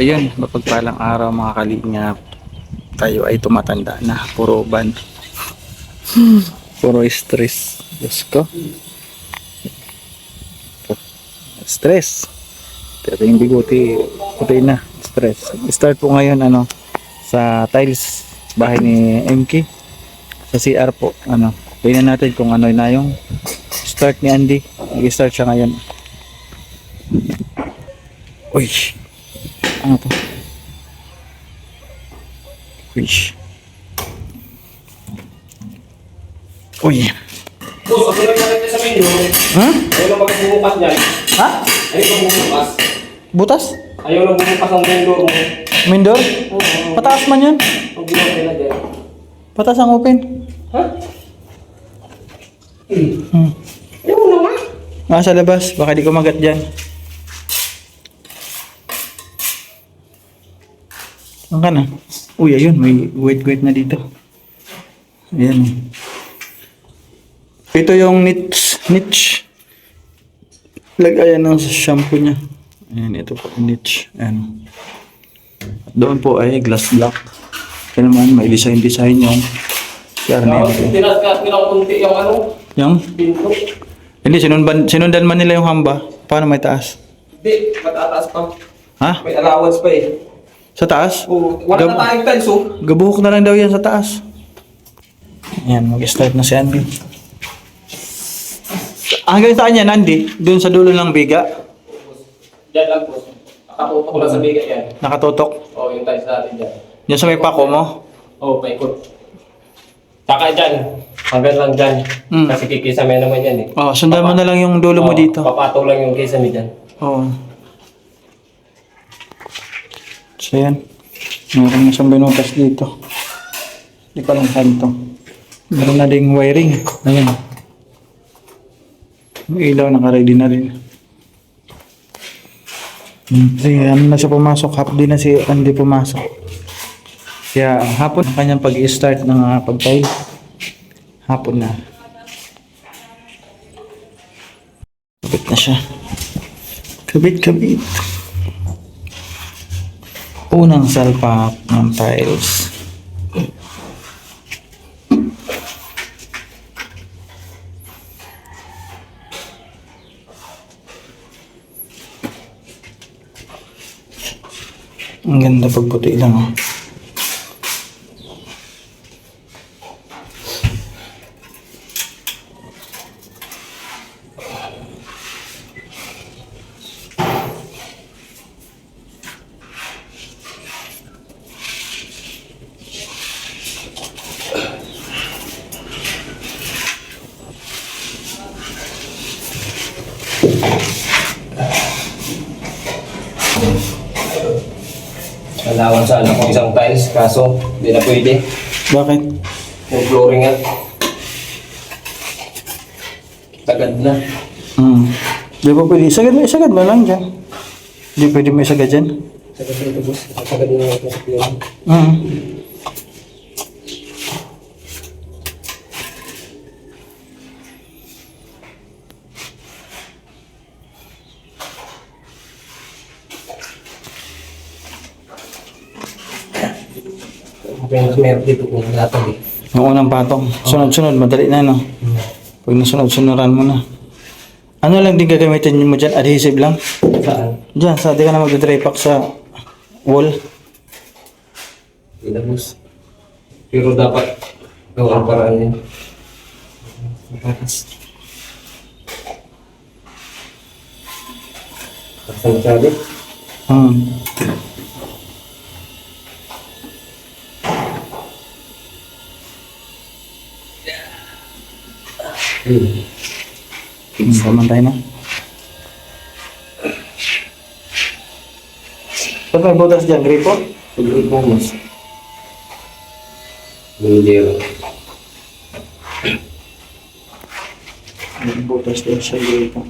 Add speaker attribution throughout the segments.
Speaker 1: Ayun, mapagpalang araw mga kalingap. Tayo ay tumatanda na. Puro ban. Puro stress. Diyos ko. Stress. Pero yung bigote, puti na. Stress. Start po ngayon sa tiles bahay ni MK. Sa CR po. Tingnan natin kung ano na yung start ni Andy. Nag-start siya ngayon. Uy. Ano to? Uy. Uy.
Speaker 2: Boss, ako lang nakita sa menu.
Speaker 1: Ha?
Speaker 2: Ayaw lang magbubukas dyan.
Speaker 1: Ha?
Speaker 2: Ayaw lang bumubukas.
Speaker 1: Butas?
Speaker 2: Ayaw lang bumubukas ang vendor mo.
Speaker 1: Mindor?
Speaker 2: Oo.
Speaker 1: Pataas man yan.
Speaker 2: Ang ginawa nila dyan.
Speaker 1: Pataas ang open.
Speaker 2: Ha? Ayaw mo naman.
Speaker 1: Sa labas. Baka di ko magat dyan. Saan ka na? Uy, ayun. May wait na dito. Ayan. Ito yung niche. Lagayan ng shampoo niya. Ayan, ito po yung niche. Ayan. At doon po ay glass block. Kaya naman, may design yung karne.
Speaker 2: Tinakunti yung
Speaker 1: Yung?
Speaker 2: pinto.
Speaker 1: Hindi, sinundan man nila yung hamba. Paano may taas?
Speaker 2: Hindi, matataas pa.
Speaker 1: Ha?
Speaker 2: May allowance pa eh.
Speaker 1: Sa taas?
Speaker 2: Oo, wala na tayong tiles oh.
Speaker 1: Gabuhok na lang daw yan sa taas. Ayan, mag-start na si Andy. Hanggang saan yan, Andy? Doon sa dulo ng biga?
Speaker 2: Diyan lang po. Nakatutok lang sa bigat yan.
Speaker 1: Nakatutok?
Speaker 2: Oo, yung tiles natin dyan.
Speaker 1: Yan sa may pako mo?
Speaker 2: Oo, paikot. Tsaka dyan, hanggang lang dyan. Kasi kikisame naman yan eh.
Speaker 1: Oh, sundan mo na lang yung dulo mo dito.
Speaker 2: Papato lang yung kisame dyan.
Speaker 1: Oo. So yan. Meron na siyang binutas dito. Hindi pa lang kanto. Meron na ding wiring. Ayan. Yung ilaw naka-ready na rin. Ano na siya pumasok. Half din na si Andy pumasok. Kaya hapon ang kanyang pag-i-start ng pag-tile. Hapon na. Kabit na siya. Kabit. Unang salpak ng tiles. Ang ganda pagputi lang oh.
Speaker 2: Nalawan sana kung isang tiles, kaso hindi na pwede.
Speaker 1: Bakit?
Speaker 2: Yung flooring nga. Tagad na.
Speaker 1: Di ba pwede? Isagad mo lang dyan. Di pwede mo isagad dyan?
Speaker 2: Tagad na ito boss. Tagad na ito sa flooring. Meron dito kung natag eh.
Speaker 1: Yung unang patong. Sunod-sunod, madali na no? Pag nasunod-sunuran mo na. Ano lang din gagamitin mo dyan? Adhesive lang?
Speaker 2: Saan?
Speaker 1: Dyan, di ka na mag-dry pack sa wall.
Speaker 2: Hindi na boss. Pero dapat gawang paraan yun. Saan sabi?
Speaker 1: Saman tayo na. Saan may butas dyan? Gripo?
Speaker 2: Pag-ulit mo mas. Hindi.
Speaker 1: May butas dyan sa gripo.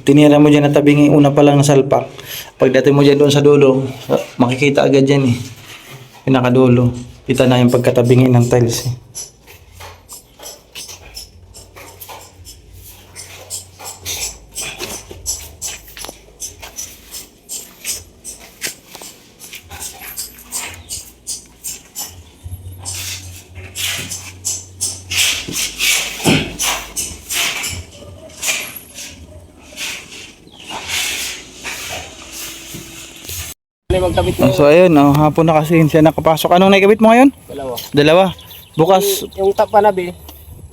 Speaker 1: Tinira mo dyan na tabingi una pa lang ng salpak. Pagdating mo dyan doon sa dulo, makikita agad dyan eh. Pinakadulo. Kita na yung pagkatabingi ng tiles eh.
Speaker 2: Magkabit mo.
Speaker 1: So ayun, hapon na kasi siya nakapasok. Anong naikabit mo ngayon?
Speaker 2: Dalawa.
Speaker 1: Dalawa. Bukas.
Speaker 2: Yung tap panabi,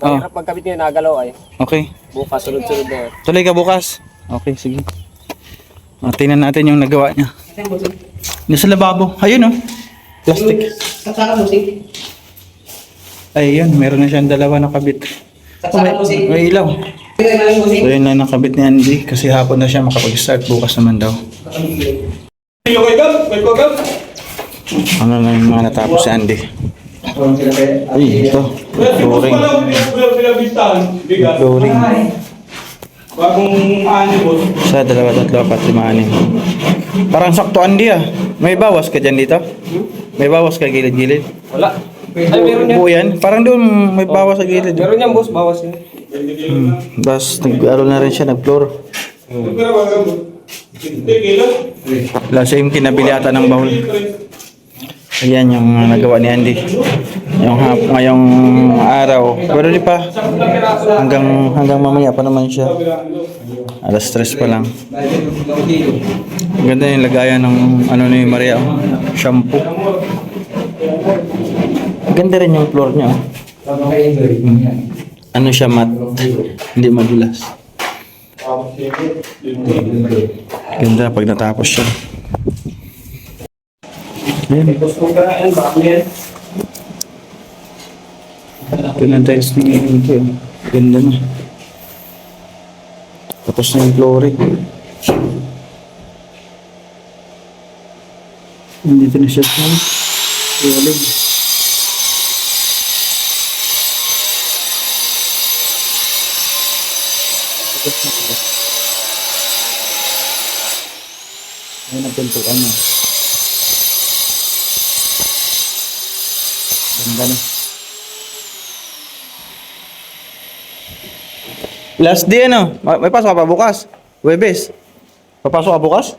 Speaker 2: mahirap magkabit niya, nagalaw ay.
Speaker 1: Okay.
Speaker 2: Bukas, sunod-sunod na yan.
Speaker 1: Tuloy ka bukas. Okay, sige. Tingnan natin yung nagawa niya. Nasa lababo. Ayun oh. Plastic.
Speaker 2: Saka musik.
Speaker 1: Ayun, meron na siyang dalawa nakabit. May ilaw. So yun na nakabit ni Andy kasi hapon na siya makapag-start. Bukas naman daw. Ano na yung mga natapos si Andy? Ay, ito. Flooring. Flooring. Isa, dalawa, tatlo, apat, lima, anim. Parang sakto Andy ah. May bawas ka dyan dito? May bawas ka gilid-gilid?
Speaker 2: Wala. Ay, meron yan.
Speaker 1: Buo yan? Parang doon may bawas sa gilid.
Speaker 2: Meron yan, boss. Bawas yan.
Speaker 1: Tapos nag-aro na rin siya, nag-floor. Lasa yung kinabili ata ng bahol. Ayan yung nagawa ni Andy. Ngayong araw. Pero di pa. Hanggang mamaya pa naman siya. Alas 3 pa lang. Ganda yung lagayan ng ano ni Maria. Shampoo. Ganda rin yung floor niya. Ano siya, matte. Hindi madulas. Ganda pag natapos siya. Ayan. Ito na tiles ni ito. Ganda na. Tapos na yung flooring. Nandito na siya sa iwalig. Ayan ang pintuan niya. Ganda na. Last day ano? May pasok ka pa bukas? Webes? Papasok ka bukas?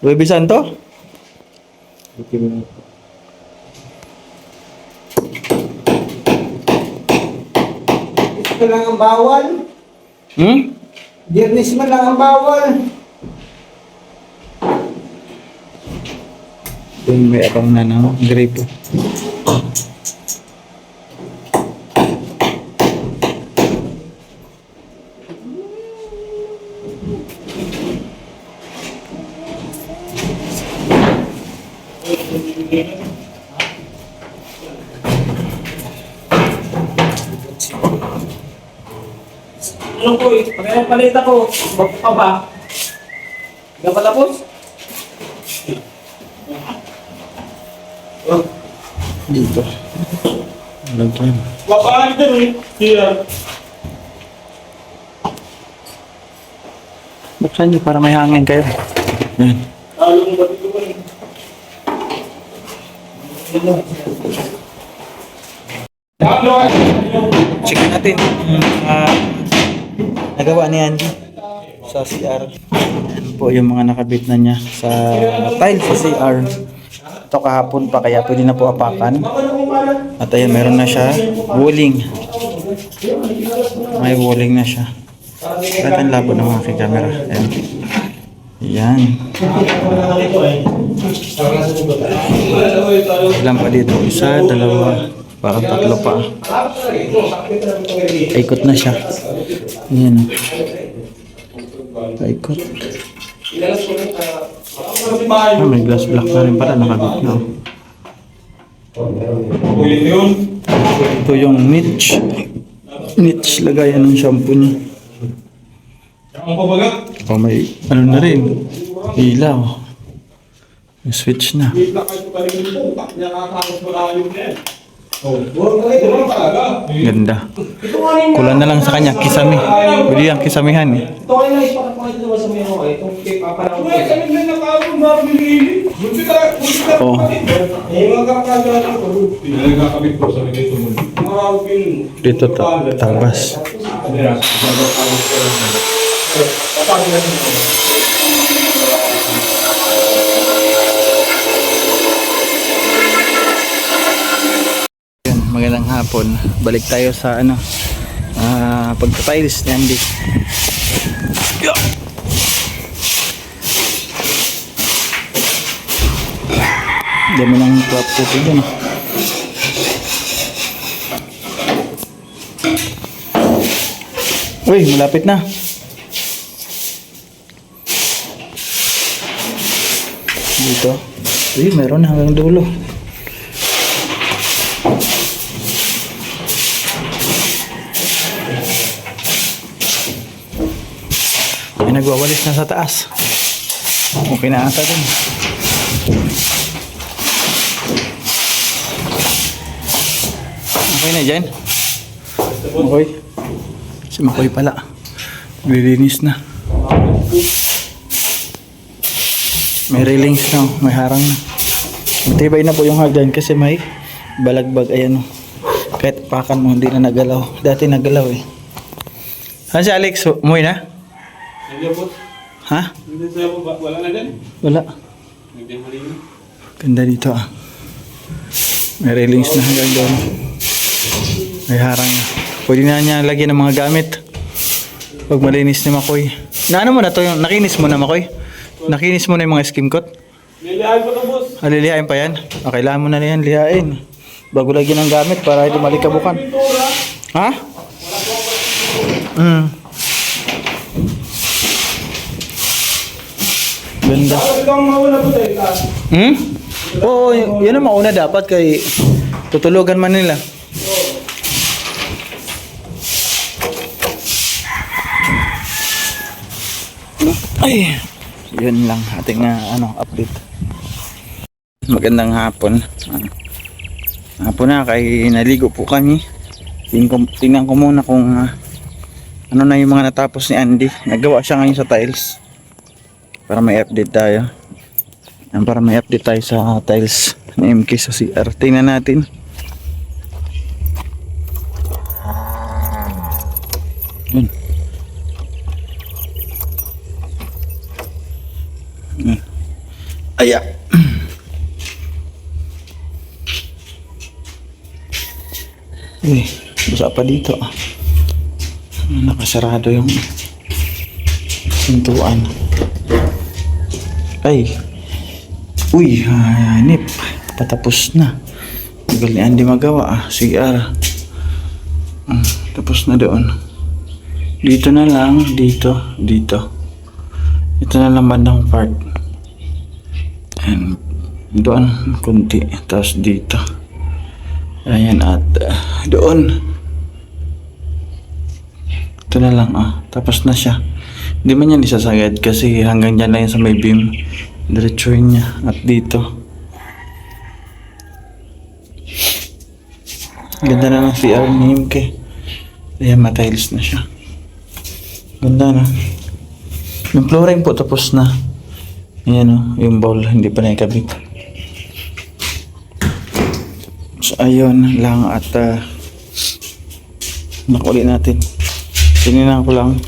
Speaker 1: Webes Santo?
Speaker 3: Ito lang ang bawal. Biyernes man lang ang bawal.
Speaker 1: Yung may akong na ng grape.
Speaker 2: Ano po eh, pag palit ako, bago ka ba? Hindi ka pa tapos?
Speaker 1: Dito. Lagyan.
Speaker 4: Wapaan din eh. Siya.
Speaker 1: Buksan niyo para may hangin kayo. Yan.
Speaker 4: Along ba dito ba?
Speaker 1: Check natin yung nagawa ni Andy sa CR. Yan po yung mga nakabit na niya sa tile sa CR. Ito kahapon pa kaya pwede na po apakan. At ayun, meron na siya walling. May walling na siya. Kahit ang labo ng aking camera. Ayan. Yan. Ilan pa dito? Isa, dalawa, parang tatlo pa. Ikot na siya. Yan. Ikot. May glass block na rin pala nakabit na. Ito yung niche. Niche lagayan ng shampoo niya. May ano na rin. Ilaw. May switch na. Ganda. Kulang na lang sa kanya, kisame. Pwede yung kisamihan eh.
Speaker 2: Ito kayo na ipakapakita naman sa mga itong cake papanahon.
Speaker 4: Uy, kami na nakapon, mabili. Buti ka.
Speaker 1: Oh.
Speaker 4: Eh, mga kakagawa ng pagod. Pinagkakabit ko sa mga ito mo.
Speaker 1: Dito tabas. Yan, magandang hapon. Balik tayo sa ano, pagka-tiles ni Andy. Yeah. Dami ng crop puti dyan. Uy, malapit na. Dito. Uy, meron na hanggang dulo. May nagwawalis na sa taas. Okay na ata dun. Okay na dyan? Okay. Si Makoy pala. Nililinis na. May railings na. May harang na. Matibay na po yung hagdan kasi may balagbag. Ayan o. Kahit pakan mo hindi na nagalaw. Dati nagalaw eh. Saan si Alex? Umuwi na?
Speaker 4: Nandiyan po.
Speaker 1: Ha?
Speaker 4: Nandiyan sa'yo po. Wala na dyan.
Speaker 1: Wala.
Speaker 4: Nandiyan mali na.
Speaker 1: Ganda dito ah. May railings na hanggang doon. May harang na. Pwede na niya lagyan ng mga gamit. Pag malinis ni Makoy. Na ano mo na to? Nakinis mo na Makoy? Nakinis mo na yung mga skim coat?
Speaker 4: Lilihain po ito, boss.
Speaker 1: Lilihain pa yan? Kailangan mo na yan lihain. Bago lagyan ng gamit para hindi malikabukan. Ha? Ganda.
Speaker 4: Ito ang mauna po tayo.
Speaker 1: Oo, yun ang mauna dapat kay tutulugan man nila. Ay, yun lang ating update. Magandang hapon. Hapon na kay naligo po kami. Tingnan ko muna kung ano na yung mga natapos ni Andy. Nagawa siya ngayon sa tiles. Para may update tayo. Para may update tayo sa tiles ni MK sa CR. Tingnan natin. Yun. Aya. Uy, basa pa dito. Nakasarado yung pintuan. Ay. Uy, hanip. Patapos na. Tagal ni Andy magawa CR. Tapos na doon. Dito na lang. Dito. Ito na lang bandang part. And doon kunti. Tapos dito. Ayan at doon. Ito na lang tapos na siya. Hindi man yan isasagad kasi hanggang dyan lang yan sa may beam. Diretsuhin niya. At dito. Ganda na ng CR ni MK. Ayan, matiles na siya. Ganda na. Yung flooring po tapos na. Ayan yung bowl hindi pa nakikabit. So ayun lang at nakuli natin. Tininan ko lang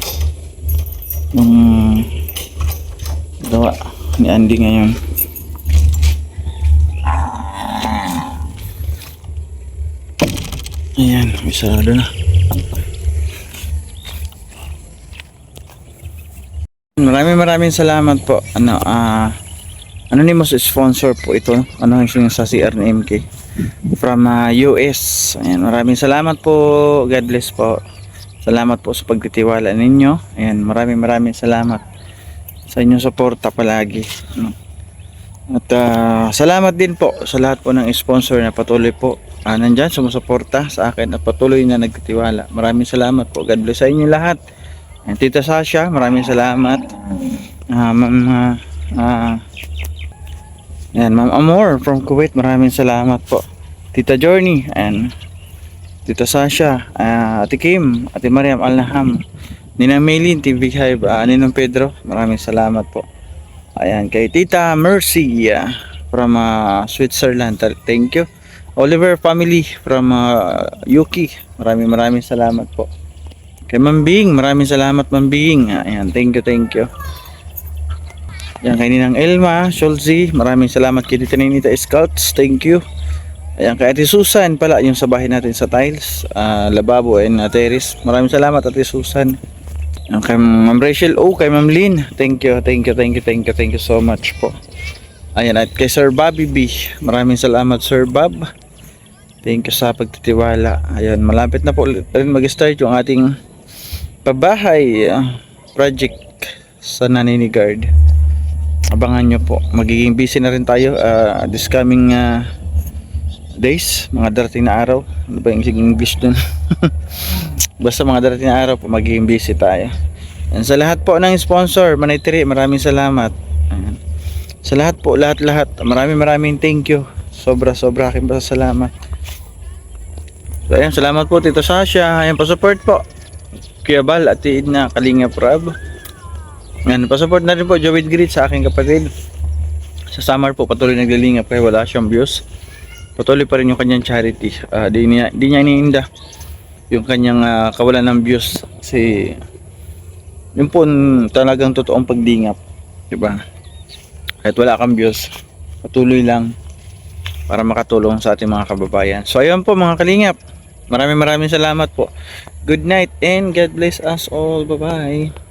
Speaker 1: yung gawa ni Andy ngayon. Ayan, may sarado na. Maraming salamat po. Anonymous sponsor po ito. Yung sa CR ni MK from US. Ayan, maraming salamat po. God bless po. Salamat po sa pagtitiwala ninyo. Ayan, maraming salamat sa inyong suporta palagi. At salamat din po sa lahat po ng sponsor na patuloy po nandyan sumusuporta sa akin at patuloy na nagtitiwala. Maraming salamat po. God bless sa inyo lahat. And Tita Sasha, maraming salamat. Ma'am Amor from Kuwait, maraming salamat po. Tita Journey, and Tita Sasha, Ate Kim, Ate Mariam Alnaham, Ninang Maylin, TV Hive, Ninong Pedro, maraming salamat po. Ayan, kay Tita Mercy from Switzerland, thank you. Oliver family from Yuki, maraming salamat po. Kay Mambing, maraming salamat Mambing. Ayan, thank you. Ayan, kay Ninang Elma, Sholzi, maraming salamat kay Tita Ninita Scouts, thank you. Ayan, kay Ate Susan pala, yung sa bahay natin sa tiles, lababo and terrace. Maraming salamat Ate Susan. Ayan, kay Ma'am Rachel O, kay Ma'am Lynn, thank you so much po. Ayan, at kay Sir Bobby B, maraming salamat Sir Bob. Thank you sa pagtitiwala. Ayan, malapit na po rin mag-start yung ating pabahay project sa Naninigard. Abangan nyo po, magiging busy na rin tayo this coming days, mga darating na araw. Ano ba yung English dun? Basta mga darating na araw po, magiging busy tayo. And sa lahat po ng sponsor, Manaytiri, maraming salamat. Ayan. Sa lahat po, lahat, maraming thank you. Sobra aking pasasalamat. So ayan, salamat po Tito Sasha. Ayan, pa-support po Kuya Bal at Idna Kalinga Prab. Ayan, pa-support na rin po Joey Grit sa aking kapatid. Sa summer po, patuloy naglilingap kaya wala siyang views. Patuloy pa rin yung kanyang charity. Di niya iniinda yung kanyang kawalan ng views, kasi yun po talagang totoong pagdingap, diba? Kahit wala kang views, patuloy lang para makatulong sa ating mga kababayan. So ayun po mga kalingap, maraming salamat po. Good night and God bless us all. Bye bye.